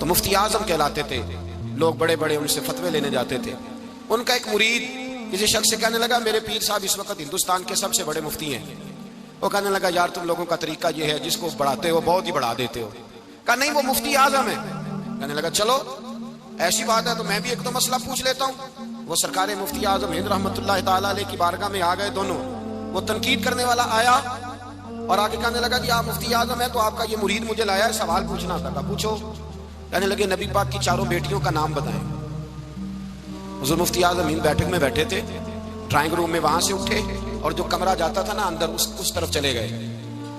تو مفتی اعظم کہلاتے تھے، لوگ بڑے بڑے ان سے فتوے لینے جاتے تھے۔ ان کا ایک مرید کسی شخص سے کہنے لگا میرے پیر صاحب اس وقت ہندوستان کے سب سے بڑے مفتی ہیں۔ وہ کہنے لگا یار تم لوگوں کا طریقہ یہ ہے، جس کو بڑھاتے ہو بہت ہی بڑھا دیتے ہو۔ کہا نہیں وہ مفتی اعظم ہے۔ کہنے لگا چلو ایسی بات ہے تو میں بھی ایک دو مسئلہ پوچھ لیتا ہوں۔ وہ سرکار مفتی اعظم ہند رحمۃ اللہ تعالیٰ علیہ کی بارگاہ میں آ گئے دونوں۔ وہ تنقید کرنے والا آیا اور آگے کہنے لگا جی آپ مفتی اعظم ہے تو آپ کا یہ مرید مجھے لایا ہے، سوال پوچھنا تھا۔ پوچھو۔ کہنے لگے نبی پاک کی چاروں بیٹیوں کا نام بتائیں۔ حضور مفتی اعظم ہند بیٹھک میں بیٹھے تھے، ڈرائنگ روم میں وہاں سے اٹھے اور جو کمرہ جاتا تھا نا اندر اس طرف چلے گئے۔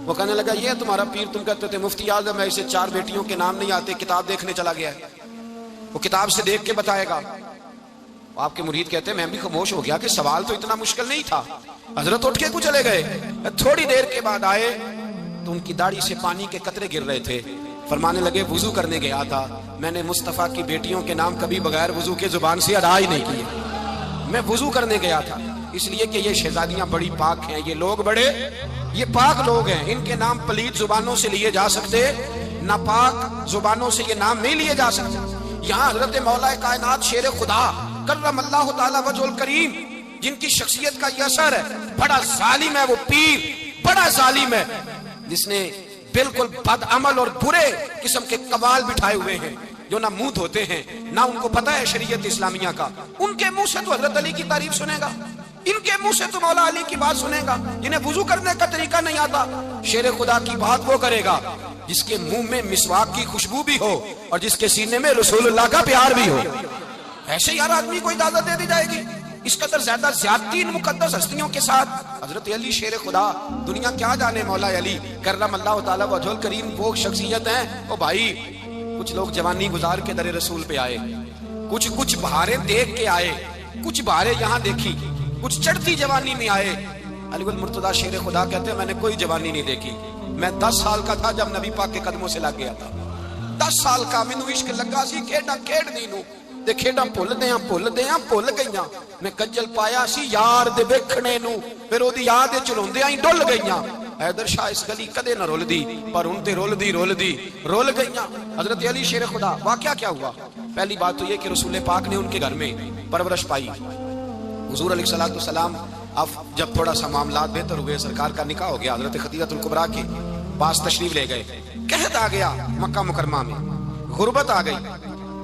وہ کہنے لگا یہ تمہارا پیر، تم کہتے تھے مفتی اعظم ہے، اسے چار بیٹیوں کے نام نہیں آتے، کتاب دیکھنے چلا گیا ہے، وہ کتاب سے دیکھ کے بتائے گا۔ آپ کے مرید کہتے ہیں میں بھی خاموش ہو گیا کہ سوال تو اتنا مشکل نہیں تھا۔ حضرت اٹھ کے کو چلے گئے۔ تھوڑی دیر کے بعد آئے تو ان کی داڑھی سے پانی کے قطرے گر رہے تھے۔ فرمانے لگے وضو کرنے گیا تھا، میں نے مصطفیٰ کی بیٹیوں کے نام کبھی بغیر وضو کے زبان سے ادا ہی نہیں کیے۔ میں وضو کرنے گیا تھا اس لیے کہ یہ شہزادیاں بڑی پاک ہیں، یہ لوگ بڑے یہ پاک لوگ ہیں، ان کے نام پلیت زبانوں سے لیے جا سکتے، ناپاک زبانوں سے یہ نام نہیں لیے جا سکتے۔ یہاں حضرت مولا کائنات شیر خدا کرم اللہ تعالی وجہ الکریم جن کی شخصیت کا یہ اثر ہے، بڑا ظالم ہے وہ پیر، بڑا ظالم ہے جس نے بالکل بد عمل اور برے قسم کے قوال بٹھائے ہوئے ہیں، جو نہ منہ دھوتے ہیں نہ ان کو پتہ ہے شریعت اسلامیہ کا۔ ان کے منہ سے تو حضرت علی کی تعریف سنے گا، ان کے منہ سے تو مولا علی کی بات سنے گا، جنہیں وضو کرنے کا طریقہ نہیں آتا۔ شیر خدا کی بات وہ کرے گا جس کے منہ میں مسواک کی خوشبو بھی ہو اور جس کے سینے میں رسول اللہ کا پیار بھی ہو۔ ایسے یار آدمی کو اجازت دے دی جائے گی؟ اس قدر زیادہ زیادتی ان مقدس ہستیوں کے ساتھ۔ حضرت علی شیر خدا، دنیا کیا جانے مولا علی کرم اللہ تعالی وجہ الکریم وہ شخصیت ہیں۔ او بھائی کچھ لوگ جوانی گزار کے در رسول پہ آئے، کچھ بہاریں دیکھ کے آئے، کچھ بہاریں یہاں دیکھی، کچھ چڑھتی جوانی میں آئے۔ علی المرتضیٰ شیر خدا کہتے ہیں میں نے کوئی جوانی نہیں دیکھی، میں 10 سال کا تھا جب نبی پاک کے قدموں سے لگ گیا تھا۔ 10 سال کا مینوں عشق لگا سی، کھیڈاں کھیڈ دی نوں تے کھیڈاں بھل گئیاں، میں کجل پایا سی یار دے ویکھنے نوں، پھر اودی یاد وچ روندیاں ہی ڈل گئیاں۔ حیدر شاہ اس گلی کدے نہ رول دی پر ہن تے رول گئیاں۔ حضرت علی شیر خدا، واقعہ کیا ہوا؟ پہلی بات تو یہ کہ رسول پاک نے ان کے گھر میں پرورش پائی۔ حضور علیہ الصلوۃ والسلام اب جب تھوڑا سا معاملات بہتر ہوئے، سرکار کا نکاح ہو گیا، حضرت خدیجہ الکبریٰ کے پاس تشریف لے گئے۔ قحط آ گیا مکہ مکرمہ میں، غربت آ گئی۔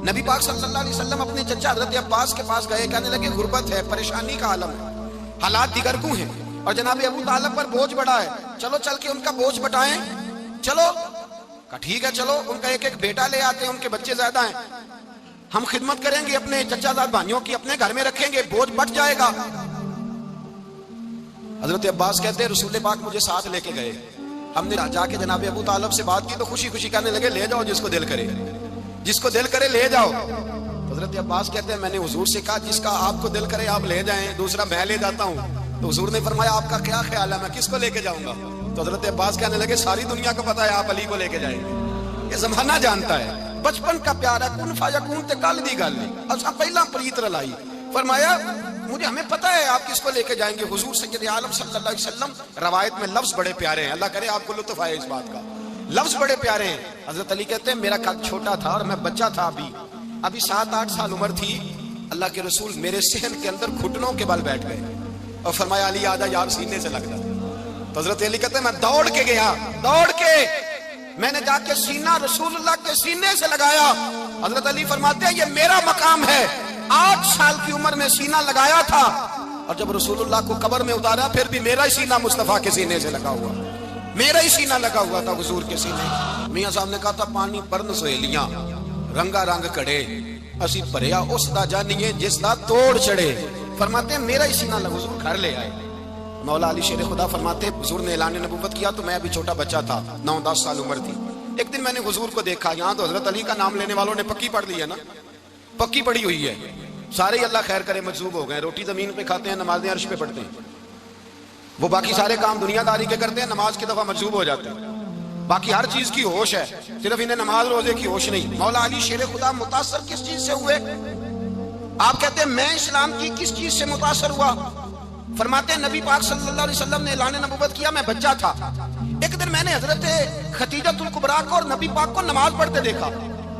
نبی پاک صلی اللہ علیہ وسلم اپنے چچا حضرت عباس کے پاس گئے، کہنے لگے غربت ہے، پریشانی کا عالم ہے، حالات دیگر کو ہیں اور جناب ابو طالب پر بوجھ بڑا ہے، چلو چل کے ان کا بوجھ بٹائیں۔ چلو کہا ٹھیک ہے، چلو ان کا ایک ایک بیٹا لے آتے ہیں، ان کے بچے زیادہ ہیں، ہم خدمت کریں گے اپنے چچا زاد بھائیوں کی، اپنے گھر میں رکھیں گے، بوجھ بٹ جائے گا۔ حضرت عباس کہتے ہیں رسول پاک مجھے ساتھ لے کے گئے، ہم نے جا کے جناب ابو طالب سے بات کی تو خوشی خوشی کہنے لگے لے جاؤ جس کو دل کرے لے جاؤ۔ حضرت عباس کہتے ہیں میں نے حضور سے کہا جس کا آپ کو دل کرے آپ لے جائیں، دوسرا میں لے جاتا ہوں۔ تو حضور نے فرمایا آپ کا کیا خیال ہے، میں کس کو لے کے جاؤں گا؟ تو حضرت عباس کہنے لگے ساری دنیا کو پتا ہے آپ علی کو لے کے جائیں گے، یہ زمانہ جانتا ہے، بچپن کا پیار ہے، کن فیکون تے گل دی گل نہیں، اچھا پہلا پریت رلائی۔ فرمایا مجھے ہمیں پتہ ہے آپ کس کو لے کے جائیں گے، حضور سید عالم صلی اللہ علیہ وسلم۔ روایت میں لفظ بڑے پیارے ہیں، اللہ کرے آپ کو لطف آئے اس بات کا، لفظ بڑے پیارے ہیں۔ حضرت علی کہتے ہیں میرا قد چھوٹا تھا اور میں بچہ تھا، ابھی 7-8 سال عمر تھی، اللہ کے رسول میرے صحن کے اندر گھٹنوں کے بل بیٹھ گئے اور فرمایا علی آجا یار سینے سے لگ جا۔ تو حضرت علی کہتے ہیں میں دوڑ کے گیا، میں نے جا کے سینہ رسول اللہ کے سینے سے لگایا۔ حضرت علی فرماتے ہیں یہ میرا مقام ہے، 8 سال کی عمر میں سینہ لگایا تھا اور جب رسول اللہ کو قبر میں اتارا پھر بھی میرا ہی سینہ مصطفیٰ کے سینے سے لگا ہوا، میرا ہی سینہ لگا ہوا تھا حضور کے سینے۔ میاں صاحب نے کہا تھا پانی پرن سہیلیاں رنگا رنگ کڑے، اسی بھریا اس دا جانیے جس دا توڑ چڑھے۔ فرماتے ہیں میرا ہی سینہ لگا، حضور گھر لے آئے۔ مولا علی شیر خدا فرماتے حضور نے اعلان نبوت کیا تو میں ابھی چھوٹا بچہ تھا، 9-10 سال عمر تھی۔ ایک دن میں نے حضور کو دیکھا، یہاں تو حضرت علی کا نام لینے والوں نے پکی پڑھ لی ہے نا، پکی پڑی ہوئی ہے، سارے ہی اللہ خیر کرے مجذوب ہو گئے، روٹی زمین پہ کھاتے ہیں، نمازیں عرش پہ پڑھتے ہیں، وہ باقی سارے کام دنیا داری کے کرتے ہیں، نماز کی دفعہ مجذوب ہو جاتے ہیں، باقی ہر چیز کی ہوش ہے، صرف انہیں نماز روزے کی ہوش نہیں۔ مولا علی شیر خدا متاثر کس چیز سے ہوئے؟ آپ کہتے ہیں میں اسلام کی کس چیز سے متاثر ہوا؟ فرماتے ہیں نبی پاک صلی اللہ علیہ وسلم نے اعلان نبوت کیا، میں بچہ تھا، ایک دن میں نے حضرت خدیجہ الکبریٰ کو اور نبی پاک کو نماز پڑھتے دیکھا،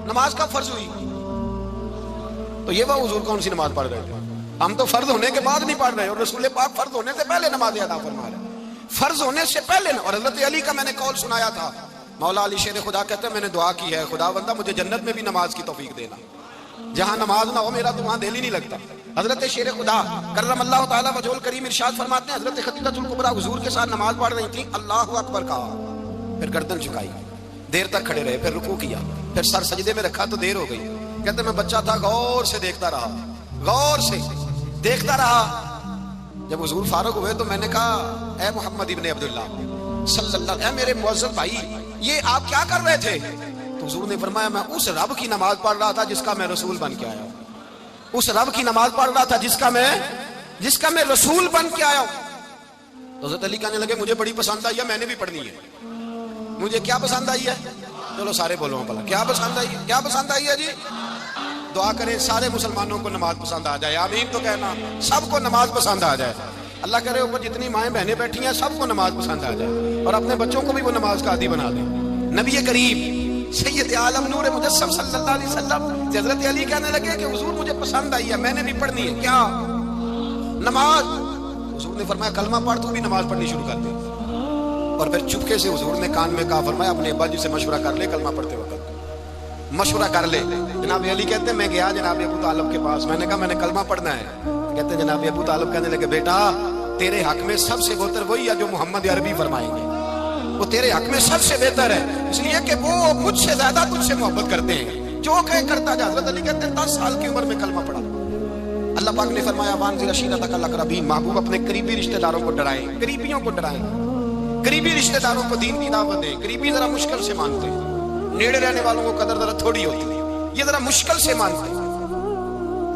نماز کب فرض ہوئی؟ تو یہ وہ حضور کون سی نماز پڑھ رہے تھے؟ ہم تو فرض ہونے کے بعد نہیں پڑھ رہے، اور رسول پاک فرض ہونے سے پہلے نماز ادا فرما رہے، فرض ہونے سے پہلے۔ اور حضرت علی کا میں نے قول سنایا تھا، مولا علی شیر خدا کہتے ہیں میں نے دعا کی ہے، خدا بندہ مجھے جنت میں بھی نماز کی توفیق دینا، جہاں نماز نہ ہو میرا تو وہاں دل ہی نہیں لگتا۔ حضرت شیر خدا کرم اللہ تعالیٰ وجہ الکریم ارشاد فرماتے ہیں، حضرت خدیجہ الکبریٰ حضور کے ساتھ نماز پڑھ رہی تھیں، اللہ اکبر کہا، پھر گردن جھکائی، دیر تک کھڑے رہے، پھر رکوع کیا، پھر سر سجدے میں رکھا تو دیر ہو گئی۔ کہتے میں بچہ تھا، غور سے دیکھتا رہا، غور سے دیکھتا رہا۔ جب حضور فارغ ہوئے تو میں نے کہا اے محمد ابن عبداللہ صلی اللہ علیہ، اے میرے معزز بھائی یہ آپ کیا کر رہے تھے؟ تو حضور نے فرمایا میں اس رب کی نماز پڑھ رہا تھا جس کا میں رسول بن کے آیا ہوں، اس رب کی نماز پڑھ رہا تھا جس کا میں رسول بن کے آیا ہوں۔ تو حضرت علی کہنے لگے مجھے بڑی پسند آئی ہے، میں نے بھی پڑھنی ہے۔ مجھے کیا پسند آئی ہے؟ چلو سارے بولو بھلا کیا پسند آئی ہے؟ کیا پسند آئی ہے جی؟ دعا کریں سارے مسلمانوں کو نماز پسند آ جائے، آمین تو کہنا، سب کو نماز پسند آ جائے۔ اللہ کرے اوپر جتنی مائیں بہنیں بیٹھی ہیں سب کو نماز پسند آ جائے، اور اپنے بچوں کو بھی وہ نماز کا عادی بنا دیں۔ نبی کریم سید عالم نور مجسم صلی اللہ علیہ وسلم سے حضرت علی کہنے لگے کہ حضور مجھے پسند آئی ہے، میں نے بھی پڑھنی ہے، کیا؟ نماز۔ حضور نے فرمایا کلمہ پڑھ، تو بھی نماز پڑھنی شروع کر دے۔ اور پھر چپکے سے حضور نے کان میں کہا، فرمایا اپنے ابا جی سے مشورہ کر لے کلمہ پڑھتے وقت، مشورہ کر لے۔ جناب علی کہتے ہیں میں گیا جناب ابو طالب کے پاس، میں نے کہا میں نے کلمہ پڑھنا ہے۔ کہتے ہیں جناب ابو طالب کہنے لگے بیٹا تیرے حق میں سب سے بہتر وہی ہے جو محمد عربی فرمائیں گے، وہ تیرے حق میں سب سے بہتر ہے، اس لیے کہ وہ مجھ سے زیادہ تجھ سے محبت کرتے ہیں، جو کہے کرتا جا۔ حضرت علی کہتے ہیں 10 سال کی عمر میں کلمہ پڑھا۔ اللہ پاک نے فرمایا وانذر عشیرتک الاقربین، محبوب اپنے قریبی رشتہ داروں کو ڈرائیں، قریبیوں کو ڈرائیں، قریبی رشتہ داروں کو دین کی دعوت دیں۔ قریبی ذرا مشکل سے مانتے ہیں، نیڑے رہنے والوں کو قدر ذرا تھوڑی ہوتی ہے، یہ ذرا مشکل سے مانتے ہیں۔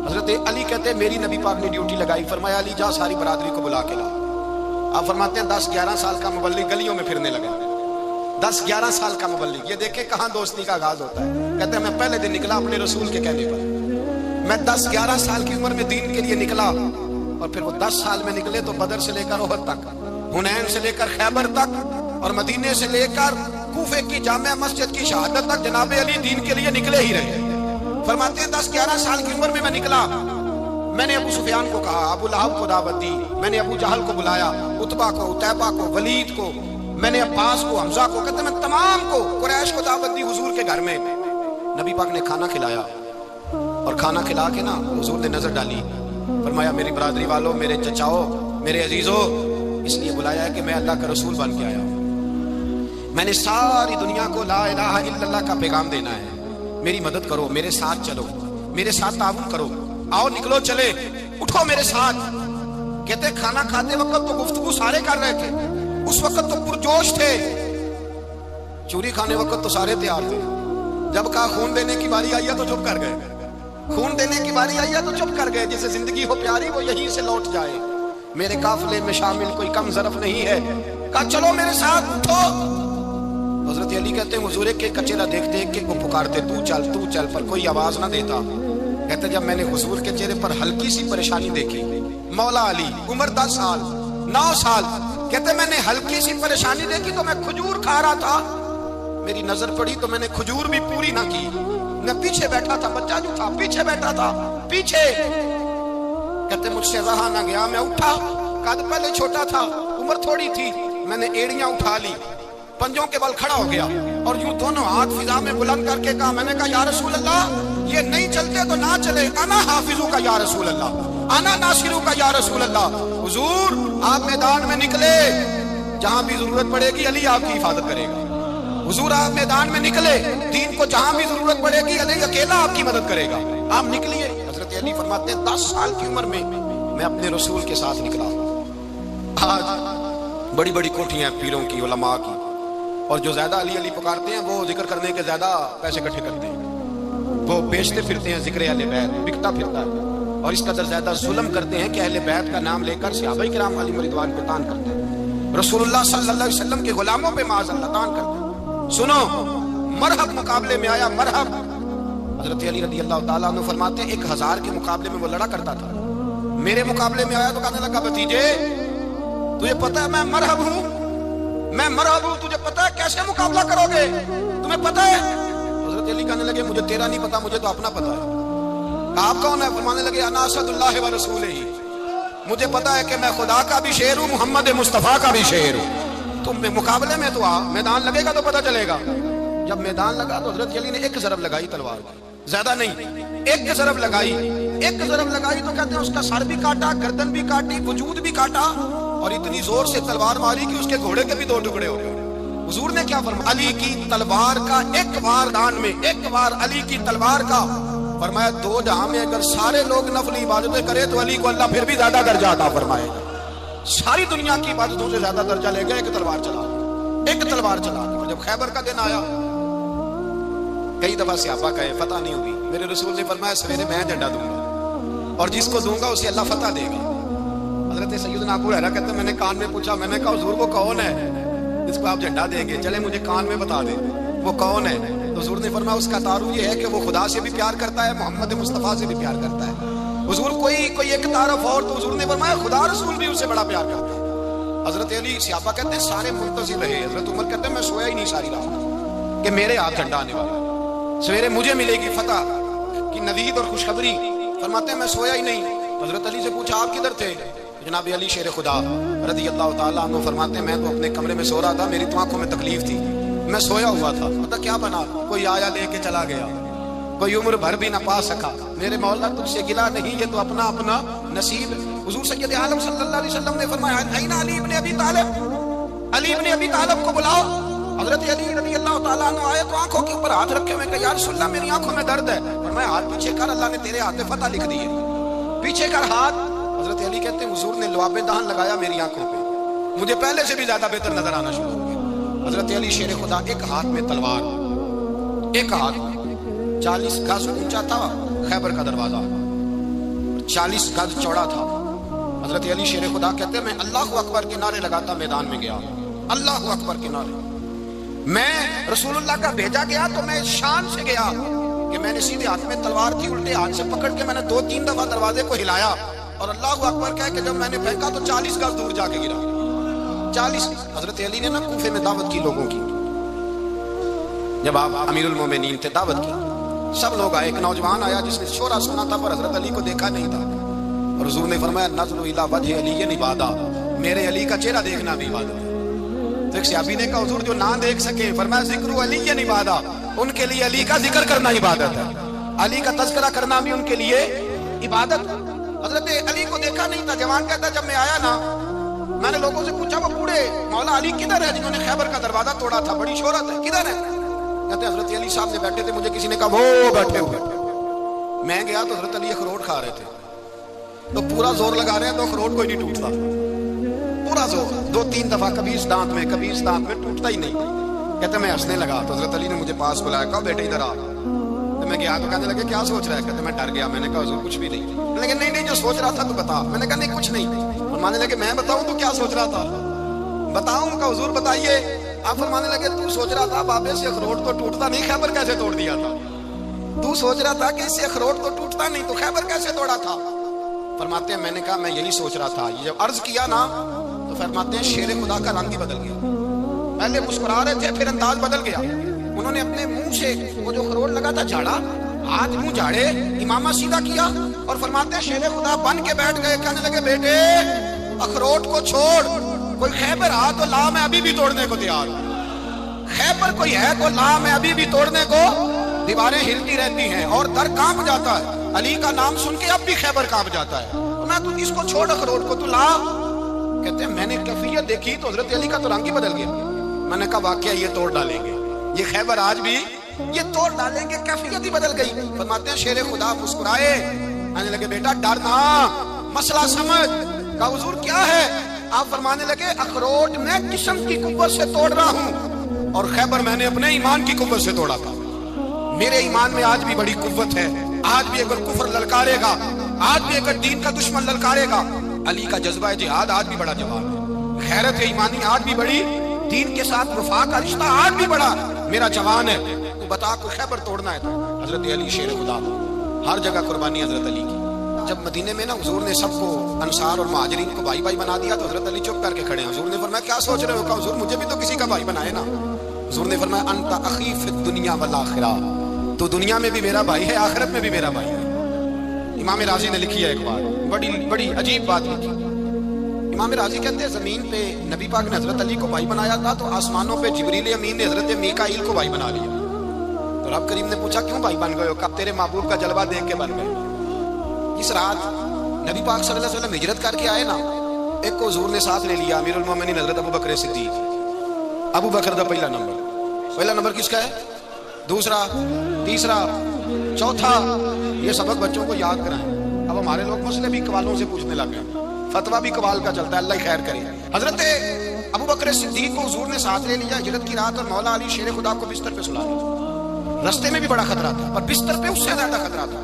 حضرت علی کہتے ہیں میری نبی پاک نے ڈیوٹی لگائی، فرمایا علی جا ساری برادری کو بلا کے لا۔ آپ فرماتے ہیں 10-11 سال کا مبلغ گلیوں میں پھرنے لگا، 10-11 سال کا مبلغ، یہ دیکھیں کہاں دوستی کا آغاز ہوتا ہے۔ کہتے ہیں میں پہلے دن نکلا اپنے رسول کے کہنے پر، میں 10-11 سال کی عمر میں دین کے لیے نکلا، اور پھر وہ 10 سال میں نکلے تو بدر سے لے کر احد تک، حنین سے لے کر خیبر تک، اور مدینے سے لے کر کوفے کی جامع مسجد کی شہادت تک جناب علی دین کے لیے نکلے ہی رہے۔ فرماتے ہیں 10-11 سال کی عمر میں نکلا، میں نے ابو سفیان کو کہا، ابو لہب کو دعوت دی، میں نے ابو جہل کو بلایا، عتبہ کو، عتیبہ کو، ولید کو، میں نے عباس کو، حمزہ کو، کہتے ہیں میں تمام کو، قریش کو دعوت دی حضور کے گھر میں۔ نبی پاک نے کھانا کھلایا، اور کھانا کھلا کے نا حضور نے نظر ڈالی، فرمایا میری برادری والوں، میرے چچاؤ، میرے عزیزوں، اس لیے بلایا ہے کہ میں اللہ کا رسول بن کے آیا ہوں، میں نے ساری دنیا کو لا الہ الا اللہ کا پیغام دینا ہے، میری مدد کرو، میرے ساتھ چلو، میرے ساتھ تعاون کرو، آؤ نکلو چلے، اٹھو میرے ساتھ۔ کہتے کھانا کھاتے وقت تو گفتگو سارے کر رہے تھے، اس وقت تو پرجوش تھے، چوری کھانے وقت تو سارے تیار تھے، جب کہا خون دینے کی باری آئی ہے تو چپ کر گئے، خون دینے کی باری آئی ہے تو چپ کر گئے، جسے زندگی ہو پیاری وہ یہیں سے لوٹ جائے، میرے قافلے میں شامل کوئی کم ظرف نہیں ہے، کہا چلو میرے ساتھ اٹھو۔ حضرت علی کہتے ہیں حضور کے کچیرا دیکھ دیکھ کے کو پکارتے تو چل پر کوئی آواز نہ دیتا۔ کہتے جب میں نے حضور کے چہرے پر ہلکی سی پریشانی دیکھی، مولا علی عمر 10 سال 9 سال، کہتے میں نے ہلکی سی پریشانی دیکھی تو میں کھجور کھا رہا تھا، میری نظر پڑی تو میں نے کھجور بھی پوری نہ کی، میں پیچھے بیٹھا تھا، بچہ جو تھا پیچھے بیٹھا تھا، پیچھے۔ کہتے مجھ سے رہا نہ گیا، میں اٹھا، قد پہلے چھوٹا تھا، عمر تھوڑی تھی، میں نے ایڑیاں اٹھا لی، پنجوں کے بل کھڑا ہو گیا، اور یوں دونوں ہاتھ فضا میں بلند کر کے کہا، میں نے کہا یا رسول اللہ یہ نہیں چلتے تو نہ چلے، انا حافظو کا یا رسول اللہ، انا ناصرو کا یا رسول اللہ۔ حضور آپ میدان میں نکلے، جہاں بھی ضرورت پڑے گی علی آپ کی حفاظت کرے گا، حضور آپ میدان میں نکلے، دین کو جہاں بھی ضرورت پڑے گی علی اکیلا آپ کی مدد کرے گا، آپ نکلیے۔ حضرت علی فرماتے ہیں 10 سال کی عمر میں میں اپنے رسول کے ساتھ نکلا۔ آج بڑی بڑی کوٹھیاں پیروں کی، علماء کی، اور جو زیادہ علی علی پکارتے ہیں وہ ذکر کرنے کے زیادہ پیسے اکٹھے کرتے ہیں، وہ بیچتے پھرتے ہیں، ذکر اہل بیت بکتا پھرتا ہے، اور اس قدر زیادہ ظلم کرتے ہیں کہ اہل بیت کا نام لے کر صحابہ کرام علیہم رضوان پہ تان کرتے ہیں، رسول اللہ صلی اللہ علیہ وسلم کے غلاموں پہ معاذ اللہ تان کرتے ہیں۔ سنو مرحب مقابلے میں آیا، مرحب۔ حضرت علی رضی اللہ تعالیٰ عنہ فرماتے ہیں 1000 کے مقابلے میں وہ لڑا کرتا تھا، میرے مقابلے میں آیا تو کہنے لگا بھتیجے تجھے پتہ ہے میں مرحب ہوں، میں مرحب ہوں، تجھے پتہ ہے کیسے مقابلہ کرو گے، تمہیں پتہ ہے؟ حضرت حضرت علی کہنے لگے مجھے تیرا نہیں پتا، مجھے تو اپنا پتا ہے۔ آپ کون ہے؟ فرمانے لگے انا اسد اللہ و رسولہ، مجھے پتا ہے کہ میں خدا کا بھی شیر ہوں، محمد مصطفیٰ کا بھی شیر ہوں۔ تم مقابلے میں تو آ، میدان لگے گا تو پتہ چلے گا۔ جب میدان لگا تو حضرت علی نے ایک ضرب لگائی تلوار کی، زیادہ نہیں، ایک ضرب لگائی۔ ایک ضرب لگائی تو کہتے ہیں اس کا سر بھی کاٹا، گردن بھی کاٹی، وجود بھی کاٹا، اور اتنی زور سے تلوار ماری کہ اس کے گھوڑے کے بھی دو ٹکڑے ہو گئے۔ حضور نے کیا فرمایا؟ علی کی تلوار کا ایک وار دان میں، ایک وار علی کی تلوار کا، فرمایا دو جہاں میں اگر سارے لوگ نفل عبادتیں کرے تو علی کو اللہ پھر بھی زیادہ درجہ عطا فرمائے گا۔ ساری دنیا کی عبادتوں سے زیادہ درجہ لے گا ایک تلوار چلا کے، ایک تلوار چلا کے۔ اور جب خیبر کا دن آیا، کئی دفعہ صحابہ کہے فتح نہیں ہوگی، میرے رسول نے فرمایا سویرے میں جھنڈا دوں گا اور جس کو دوں گا اسے اللہ فتح دے گا۔ حضرت سیدنا ابو ہریرہ کہتے ہیں میں نے کان میں پوچھا، میں نے کہا حضور وہ کون ہے جس کو آپ جھنڈا دیں گے؟ چلے مجھے کان میں بتا دیں وہ کون ہے۔ تو حضور نے فرمایا اس کا تعارف یہ ہے کہ وہ خدا سے بھی پیار کرتا ہے، محمد مصطفیٰ سے بھی پیار کرتا ہے۔ حضور کوئی ایک تعارف اور، تو حضور نے فرمایا خدا رسول بھی اس سے بڑا پیار کرتا ہے۔ حضرت علی صحابہ کہتے ہیں سارے منتظر رہے۔ حضرت عمر کہتے ہیں میں سویا ہی نہیں ساری رات کہ میرے ہاتھ جھنڈا آنے والا، سویرے مجھے ملے گی فتح کی نوید اور خوشخبری۔ فرماتے ہیں میں سویا ہی نہیں۔ حضرت علی سے پوچھا آپ کدھر تھے؟ جناب علی شیر خدا رضی اللہ تعالیٰ عنہ فرماتے ہیں میں تو اپنے کمرے میں سو رہا تھا، میری تو آنکھوں میں تکلیف تھی، میں سویا ہوا تھا، پتہ کیا بنا، کوئی آیا لے کے چلا گیا، کوئی عمر بھر بھی نہ پا سکا۔ میرے مولا تجھ سے گلا نہیں، یہ تو اپنا اپنا نصیب ہے۔ حضور سید عالم صلی اللہ علیہ وسلم نے فرمایا این علی ابن ابی طالب، علی ابن ابی طالب کو بلاؤ۔ حضرت علی رضی اللہ تعالیٰ عنہ آئے تو آنکھوں کے اوپر ہاتھ رکھے ہوئے کہ یا رسول اللہ میری آنکھوں میں درد ہے۔ فرمایا ہاتھ پیچھے کر، اللہ نے تیرے ہاتھ میں فتح لکھ دی ہے، پیچھے کر ہاتھ۔ حضرت علی کہتے ہیں حضور نے لعاب دہن لگایا میری آنکھوں پہ، مجھے پہلے سے بھی زیادہ بہتر نظر آنا شروع ہو گیا۔ حضرت علی شیر خدا ایک ہاتھ میں تلوار، ایک ہاتھ 40 گز اونچا تھا خیبر کا دروازہ، 40 گز چوڑا تھا۔ حضرت علی شیر خدا کہتے ہیں میں اللہ اکبر کے نعرے لگاتا میدان میں گیا، اللہ اکبر کے نعرے۔ میں رسول اللہ کا بھیجا گیا تو میں شان سے گیا کہ میں نے سیدھے ہاتھ میں تلوار تھی، الٹے ہاتھ سے پکڑ کے میں نے 2-3 دفعہ دروازے کو ہلایا اور اللہ اکبر کہہ کہ جب میں نے پھینکا تو 40 گز دور جا کے گرا، 40۔ حضرت علی نے نا کوفے میں دعوت کی لوگوں کی، جب آپ امیر المومنین تھے دعوت کی، سب لوگ آئے۔ ایک نوجوان آیا جس نے شورا سنا تھا پر حضرت علی کو دیکھا نہیں تھا، اور حضور نے فرمایا نظر الی وجہ علی عبادہ، میرے علی کا چہرہ دیکھنا بھی عبادت ہے۔ تو ایک صحابی نے کہا حضور جو نہ دیکھ سکے، فرمایا ذکر علی عبادہ، ان کے لیے علی کا ذکر کرنا عبادت ہے، علی کا تذکرہ کرنا بھی ان کے لیے عبادت ہے۔ حضرت علی کو دیکھا نہیں تھا۔ جوان کہتا جب میں آیا نا میں نے لوگوں سے پوچھا وہ بوڑھے مولا علی کدھر ہے جنہوں نے خیبر کا دروازہ توڑا تھا، بڑی شہرت ہے، کدھر ہے؟ کہتے حضرت علی صاحب نے بیٹھے تھے، مجھے کسی نے کہا وہ بیٹھے ہوئے۔ میں گیا تو حضرت علی اخروٹ کھا رہے تھے، تو پورا زور لگا رہے ہیں تو اخروٹ کوئی نہیں ٹوٹتا، پورا زور 2-3 دفعہ، کبھی اس دانت میں کبھی اس دانت میں، ٹوٹتا ہی نہیں۔ کہتے میں ہنسنے لگا تو حضرت علی نے مجھے پاس بلایا، کہا بیٹے ادھر آ۔ تو میں گیا تو کہنے لگے کیا سوچ رہا ہے؟ کہتے میں ڈر گیا، میں نے کہا حضور کچھ بھی نہیں۔ لیکن نہیں جو سوچ رہا تھا تو بتا۔ میں نے کہا نہیں کچھ نہیں۔ فرمانے لگے میں بتاؤں تو کیا سوچ رہا تھا؟ بتاؤں؟ کہ حضور بتائیے۔ آپ فرمانے لگے تو سوچ رہا تھا بابے سے اخروٹ تو ٹوٹتا نہیں، خیبر کیسے توڑ دیا تھا؟ تو سوچ رہا تھا کہ اس سے اخروٹ تو ٹوٹتا نہیں تو خیبر کیسے توڑا تھا؟ فرماتے ہیں میں نے کہا میں یہی سوچ رہا تھا۔ جب عرض کیا نا تو فرماتے ہیں شیر خدا کا رنگ ہی بدل گیا، پہلے مسکرا رہے تھے پھر انداز بدل گیا۔ انہوں نے اپنے منہ سے وہ جو اخروٹ لگا تھا جھاڑا، ہاتھ منہ جھاڑے، امامہ سیدھا کیا اور فرماتے ہیں شیر خدا بن کے بیٹھ گئے۔ کہنے لگے بیٹے اخروٹ کو چھوڑ، کوئی خیبر آ تو لا، میں ابھی بھی توڑنے کو تیار ہوں۔ خیبر کوئی ہے تو لا، میں ابھی بھی توڑنے کو۔ دیواریں ہلتی رہتی ہیں اور در کانپ جاتا ہے، علی کا نام سن کے اب بھی خیبر کانپ جاتا ہے۔ میں تو اس کو چھوڑ اخروٹ کو تو لا۔ کہتے ہیں میں نے کیفیت دیکھی تو حضرت علی کا تو رنگ ہی بدل گیا۔ میں نے کہا واقعہ یہ توڑ ڈالیں گے، یہ خیبر آج بھی یہ توڑ ڈالیں گے، کیفیت ہی بدل گئی۔ فرماتے ہیں شیر خدا مسکرائے، کہنے لگے بیٹا ڈر نہ، مسئلہ سمجھ۔ کہا حضور کیا ہے؟ آپ فرمانے لگے اخروٹ میں جسم کی قوت سے توڑ رہا ہوں اور خیبر میں نے اپنے ایمان کی قوت سے توڑا تھا۔ میرے ایمان میں آج بھی بڑی قوت ہے، آج بھی اگر کفر للکارے گا، آج بھی اگر دین کا دشمن للکارے گا، علی کا جذبہ جہاد آج بھی بڑا جوان ہے، غیرت ایمانی آج بھی بڑی، دین کے ساتھ وفا کا رشتہ آج بھی بڑا میرا جوان ہے۔ تو بتا کو خیبر توڑنا ہے تو حضرت علی شیر خدا، ہر جگہ قربانی حضرت علی کی۔ جب مدینے میں نا حضور نے سب کو انصار اور مہاجرین کو بھائی بھائی بنا دیا تو حضرت علی چپ کر کے کھڑے ہیں۔ حضور نے فرمایا کیا سوچ رہے ہو؟ کہا حضور مجھے بھی تو کسی کا بھائی بنائے نا۔ حضور نے فرمایا انت اخی فی الدنیا والآخرہ، تو دنیا میں بھی میرا بھائی ہے، آخرت میں بھی میرا بھائی ہے۔ امام راضی نے لکھی ہے ایک بات، بڑی بڑی عجیب بات لکھی۔ امام راضی کہتے ہیں زمین پہ نبی پاک نے حضرت علی کو بھائی بنایا تھا، تو آسمانوں پہ جبریل امین نے حضرت میکائیل کو بھائی بنا لیا۔ تو رب کریم نے پوچھا کیوں بھائی بن گئے ہو؟ کب تیرے محبوب کا جلوہ دیکھ کے بن گئے۔ اس رات نبی پاک صلی اللہ علیہ وسلم ہجرت کر کے آئے نا، ایک کو حضور نے ساتھ لے لیا، امیر المومنین حضرت ابو بکر صدیق۔ ابو بکر دا پہلا نمبر کس کا ہے؟ دوسرا، تیسرا، چوتھا۔ یہ سبق بچوں کو یاد کرائیں۔ اب ہمارے لوگ مسئلے بھی قوالوں سے پوچھنے لگے، فتویٰ بھی قوال کا چلتا ہے، اللہ خیر کرے۔ حضرت ابو بکر صدیق کو حضور نے ساتھ لے لیا ہجرت کی رات، اور مولا علی شیر خدا کو بستر پہ سلا لیا۔ رستے میں بھی بڑا خطرہ تھا، پر بستر پہ اس سے زیادہ خطرہ تھا،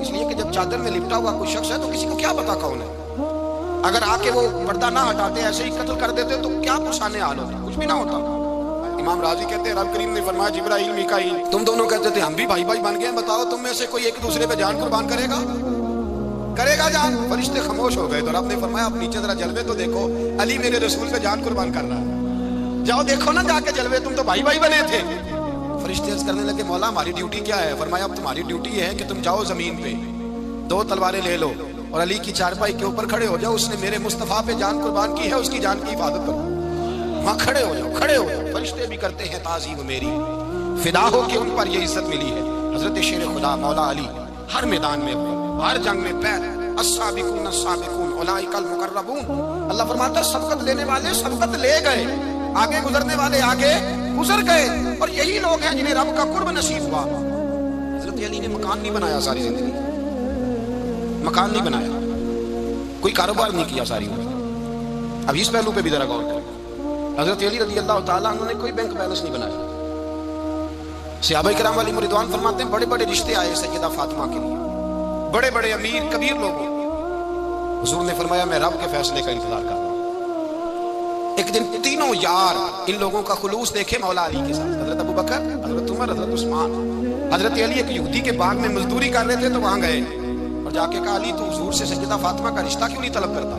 اس لیے کہ جب چادر میں لپٹا ہوا کوئی شخص ہے تو کسی کو کیا پتا کون ہے۔ اگر آ کے وہ پردہ نہ ہٹاتے، ایسے ہی قتل کر دیتے تو کیا پرسان حال ہوتا، کچھ بھی نہ ہوتا۔ امام راضی کہتے ہیں رب کریم نے فرمایا جبرائیل میکائیل تم دونوں کہتے تھے ہم بھی بھائی بھائی بن گئے ہیں، بتاؤ تم میں سے کوئی ایک دوسرے پہ جان قربان کرے گا جان؟ فرشتے خاموش ہو گئے، تو رب نے فرمایا اب نیچے ذرا جلوے تو دیکھو، علی میرے رسول پہ جان قربان کر رہا ہے، جاؤ دیکھو نا جا کے جلوے، تم تو بھائی بھائی بنے تھے۔ فرشتے عرض کرنے لگے مولا ہماری ڈیوٹی کیا ہے؟ فرمایا اب تمہاری ڈیوٹی یہ ہے کہ تم جاؤ زمین پہ، 2 تلواریں لے لو اور علی کی چارپائی کے اوپر کھڑے ہو جاؤ، اس نے میرے مصطفیٰ پہ جان قربان کی ہے، اس کی جان کی حفاظت کرو، وہاں کھڑے ہو جاؤ۔ فرشتے بھی کرتے ہیں تعظیم میری، فدا ہو کہ ان پر یہ عزت ملی ہے۔ حضرت شیر خدا مولا علی ہر میدان میں، ہر جنگ میں پیر، السابقون السابقون اولئک المقربون۔ اللہ فرماتا ہے سبقت لینے والے سبقت لے گئے، آگے گزرنے والے آگے گزر گئے، اور یہی لوگ ہیں جنہیں رب کا قرب نصیب ہوا۔ حضرت علی نے مکان نہیں بنایا ساری زندگی، مکان نہیں بنایا، کوئی کاروبار نہیں کیا ساری عمر۔ اب اس پہلو پہ بھی ذرا غور کریں، حضرت علی رضی اللہ تعالیٰ عنہ نے کوئی بینک بیلنس نہیں بنایا۔ صحابہ کرام علیہم رضوان فرماتے ہیں بڑے بڑے رشتے آئے سیدہ فاطمہ کے لیے، بڑے بڑے امیر کبیر لوگوں، حضور نے فرمایا میں رب کے فیصلے کا انتظار کر رہا ہوں۔ ایک دن تینوں یار ان لوگوں کا خلوص دیکھے مولا علی کے ساتھ، حضرت ابو بکر، حضرت عمر، حضرت عثمان۔ حضرت علی ایک یہودی کے باغ میں مزدوری کر رہے تھے تو وہاں گئے اور جا کے کہا علی تو حضور سے سیدہ فاطمہ کا رشتہ کیوں نہیں طلب کرتا؟